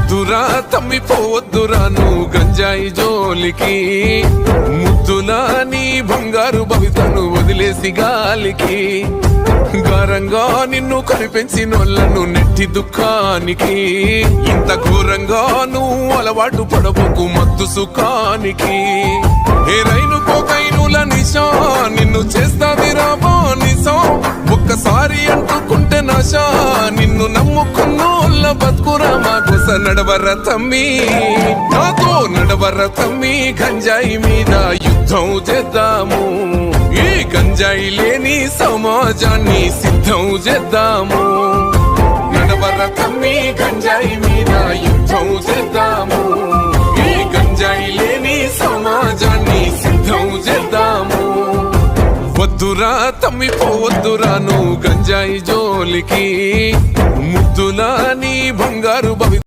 వద్దురా తమ్మిపోవద్దురా నువ్వు గంజాయి జోలికి, ముద్దులా నీ బంగారు భవితను వదిలేసి గాలికి, గారంగా నిన్ను కనిపెంచినోళ్లను నెట్టి దుఃఖానికి, ఇంత ఘోరంగా నువ్వు అలవాటు పడబోకు మత్తు సుఖానికి. ఏ రైలు కోకైనుల నిశా నిన్ను చేస్తాది రాబో నిశా, ఒక్కసారి అంటుకుంటే నశా నిన్ను నమ్ముకున్నోళ్ళ బతుకురా మా గుస. నడవర తమ్మి నాతో నడవర తమ్మి, గంజాయి మీద యుద్ధం చేద్దాము, ఈ గంజాయి లేని సమాజాన్ని సిద్ధం చేద్దాము. నడవర తమ్మి గంజాయి మీద యుద్ధం చేద్దాము, ఈ గంజాయి లేని సమాజాన్ని సిద్ధం చేద్దాము. వద్దురా తమ్మిపోవద్దురా నువ్వు గంజాయి జోలికి, ముద్దులా నీ బంగారు భవి